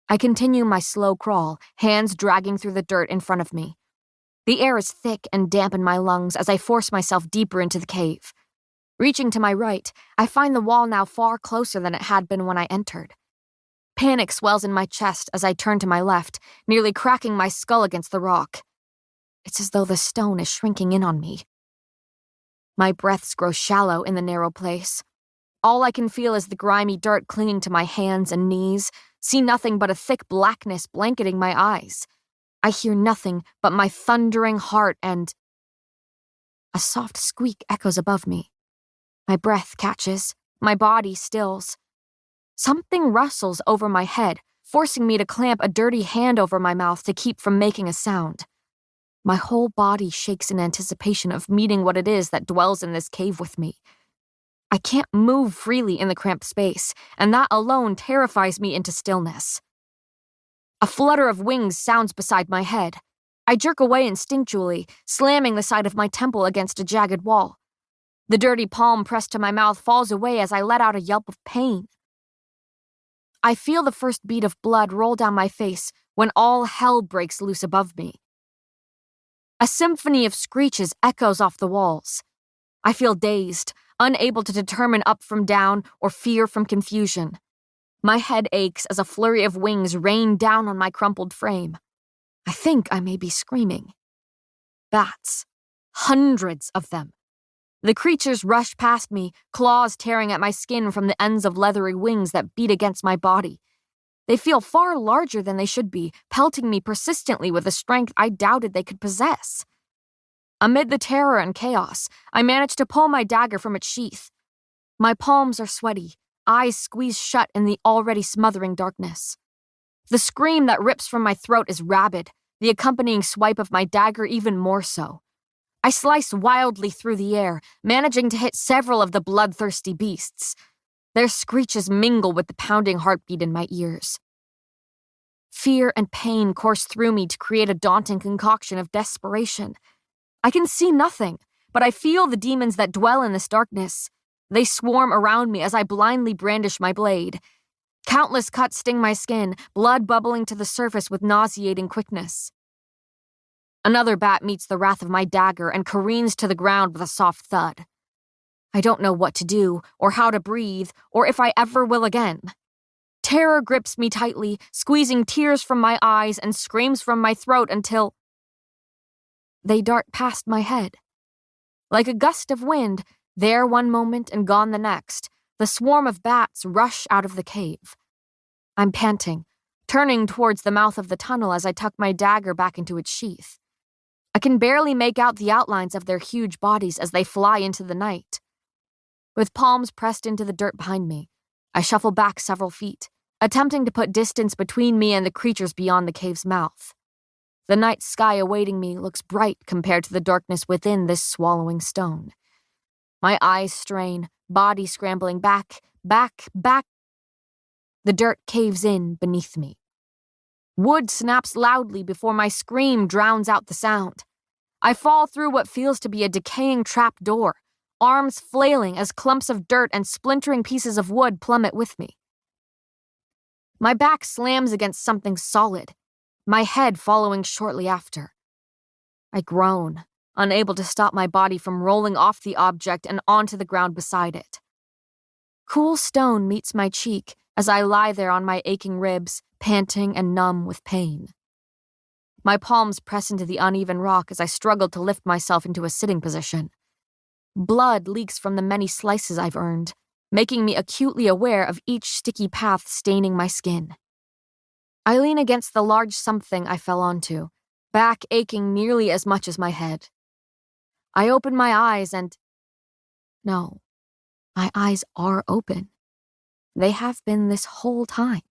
I continue my slow crawl, hands dragging through the dirt in front of me. The air is thick and damp in my lungs as I force myself deeper into the cave. Reaching to my right, I find the wall now far closer than it had been when I entered. Panic swells in my chest as I turn to my left, nearly cracking my skull against the rock. It's as though the stone is shrinking in on me. My breaths grow shallow in the narrow place. All I can feel is the grimy dirt clinging to my hands and knees, see nothing but a thick blackness blanketing my eyes. I hear nothing but my thundering heart and... A soft squeak echoes above me. My breath catches, my body stills. Something rustles over my head, forcing me to clamp a dirty hand over my mouth to keep from making a sound. My whole body shakes in anticipation of meeting what it is that dwells in this cave with me. I can't move freely in the cramped space, and that alone terrifies me into stillness. A flutter of wings sounds beside my head. I jerk away instinctually, slamming the side of my temple against a jagged wall. The dirty palm pressed to my mouth falls away as I let out a yelp of pain. I feel the first bead of blood roll down my face when all hell breaks loose above me. A symphony of screeches echoes off the walls. I feel dazed, unable to determine up from down or fear from confusion. My head aches as a flurry of wings rain down on my crumpled frame. I think I may be screaming. Bats. Hundreds of them. The creatures rush past me, claws tearing at my skin from the ends of leathery wings that beat against my body. They feel far larger than they should be, pelting me persistently with a strength I doubted they could possess. Amid the terror and chaos, I manage to pull my dagger from its sheath. My palms are sweaty, eyes squeezed shut in the already smothering darkness. The scream that rips from my throat is rabid, the accompanying swipe of my dagger even more so. I slice wildly through the air, managing to hit several of the bloodthirsty beasts. Their screeches mingle with the pounding heartbeat in my ears. Fear and pain course through me to create a daunting concoction of desperation. I can see nothing, but I feel the demons that dwell in this darkness. They swarm around me as I blindly brandish my blade. Countless cuts sting my skin, blood bubbling to the surface with nauseating quickness. Another bat meets the wrath of my dagger and careens to the ground with a soft thud. I don't know what to do, or how to breathe, or if I ever will again. Terror grips me tightly, squeezing tears from my eyes and screams from my throat until they dart past my head. Like a gust of wind, there one moment and gone the next, the swarm of bats rush out of the cave. I'm panting, turning towards the mouth of the tunnel as I tuck my dagger back into its sheath. I can barely make out the outlines of their huge bodies as they fly into the night. With palms pressed into the dirt behind me, I shuffle back several feet, attempting to put distance between me and the creatures beyond the cave's mouth. The night sky awaiting me looks bright compared to the darkness within this swallowing stone. My eyes strain, body scrambling back. The dirt caves in beneath me. Wood snaps loudly before my scream drowns out the sound. I fall through what feels to be a decaying trap door, arms flailing as clumps of dirt and splintering pieces of wood plummet with me. My back slams against something solid, my head following shortly after. I groan, unable to stop my body from rolling off the object and onto the ground beside it. Cool stone meets my cheek as I lie there on my aching ribs, panting and numb with pain. My palms press into the uneven rock as I struggle to lift myself into a sitting position. Blood leaks from the many slices I've earned, making me acutely aware of each sticky path staining my skin. I lean against the large something I fell onto, back aching nearly as much as my head. I open my eyes and... No, my eyes are open. They have been this whole time.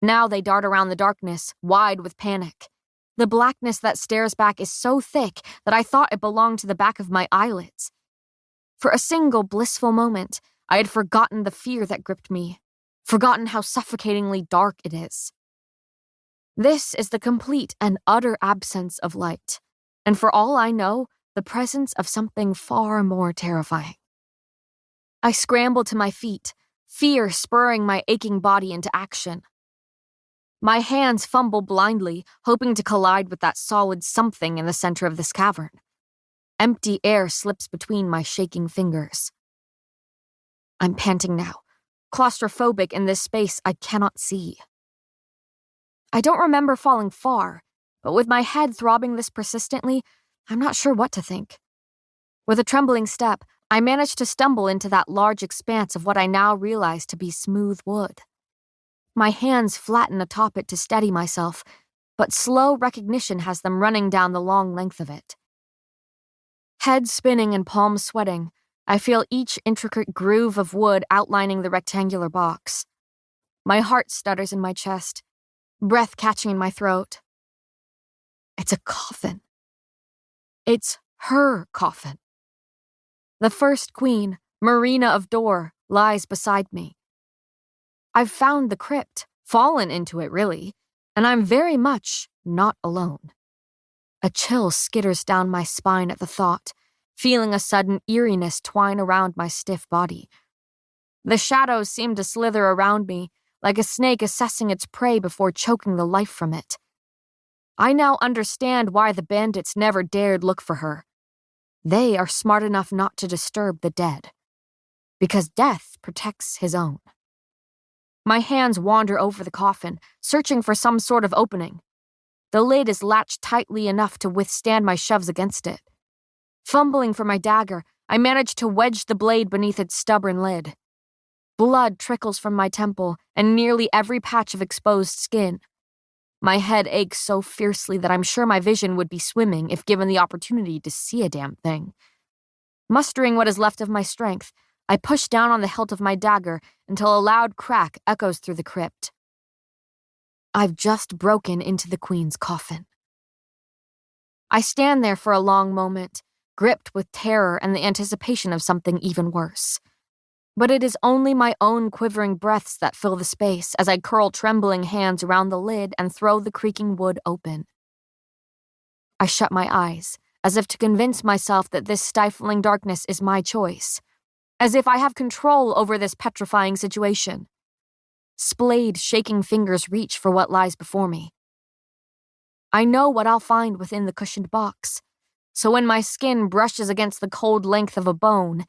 Now they dart around the darkness, wide with panic. The blackness that stares back is so thick that I thought it belonged to the back of my eyelids. For a single blissful moment, I had forgotten the fear that gripped me, forgotten how suffocatingly dark it is. This is the complete and utter absence of light, and for all I know, the presence of something far more terrifying. I scramble to my feet, fear spurring my aching body into action. My hands fumble blindly, hoping to collide with that solid something in the center of this cavern. Empty air slips between my shaking fingers. I'm panting now, claustrophobic in this space I cannot see. I don't remember falling far, but with my head throbbing this persistently, I'm not sure what to think. With a trembling step, I manage to stumble into that large expanse of what I now realize to be smooth wood. My hands flatten atop it to steady myself, but slow recognition has them running down the long length of it. Head spinning and palms sweating, I feel each intricate groove of wood outlining the rectangular box. My heart stutters in my chest, breath catching in my throat. It's a coffin. It's her coffin. The first queen, Marina of Dor, lies beside me. I've found the crypt, fallen into it really, and I'm very much not alone. A chill skitters down my spine at the thought, feeling a sudden eeriness twine around my stiff body. The shadows seem to slither around me, like a snake assessing its prey before choking the life from it. I now understand why the bandits never dared look for her. They are smart enough not to disturb the dead, because death protects his own. My hands wander over the coffin, searching for some sort of opening. The lid is latched tightly enough to withstand my shoves against it. Fumbling for my dagger, I manage to wedge the blade beneath its stubborn lid. Blood trickles from my temple and nearly every patch of exposed skin. My head aches so fiercely that I'm sure my vision would be swimming if given the opportunity to see a damn thing. Mustering what is left of my strength, I push down on the hilt of my dagger until a loud crack echoes through the crypt. I've just broken into the queen's coffin. I stand there for a long moment, gripped with terror and the anticipation of something even worse. But it is only my own quivering breaths that fill the space as I curl trembling hands around the lid and throw the creaking wood open. I shut my eyes, as if to convince myself that this stifling darkness is my choice, as if I have control over this petrifying situation. Splayed, shaking fingers reach for what lies before me. I know what I'll find within the cushioned box, so when my skin brushes against the cold length of a bone,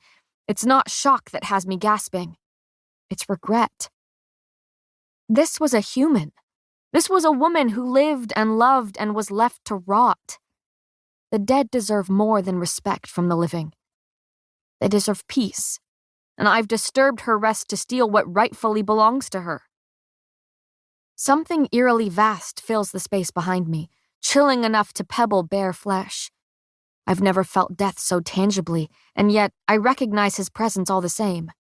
it's not shock that has me gasping. It's regret. This was a human. This was a woman who lived and loved and was left to rot. The dead deserve more than respect from the living. They deserve peace, and I've disturbed her rest to steal what rightfully belongs to her. Something eerily vast fills the space behind me, chilling enough to pebble bare flesh. I've never felt death so tangibly, and yet I recognize his presence all the same.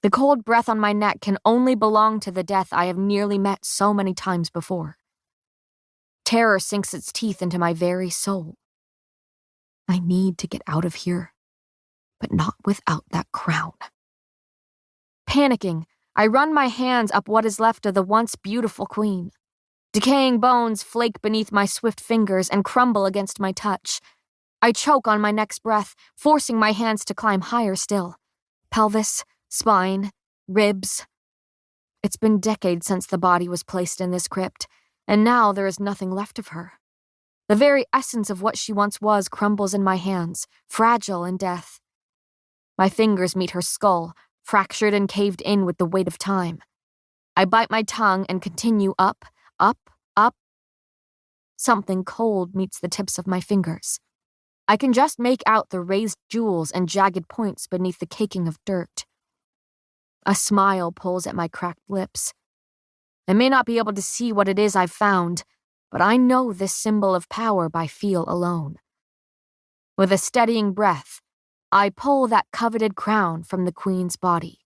The cold breath on my neck can only belong to the death I have nearly met so many times before. Terror sinks its teeth into my very soul. I need to get out of here, but not without that crown. Panicking, I run my hands up what is left of the once beautiful queen. Decaying bones flake beneath my swift fingers and crumble against my touch. I choke on my next breath, forcing my hands to climb higher still. Pelvis, spine, ribs. It's been decades since the body was placed in this crypt, and now there is nothing left of her. The very essence of what she once was crumbles in my hands, fragile in death. My fingers meet her skull, fractured and caved in with the weight of time. I bite my tongue and continue up, up, up. Something cold meets the tips of my fingers. I can just make out the raised jewels and jagged points beneath the caking of dirt. A smile pulls at my cracked lips. I may not be able to see what it is I've found, but I know this symbol of power by feel alone. With a steadying breath, I pull that coveted crown from the queen's body.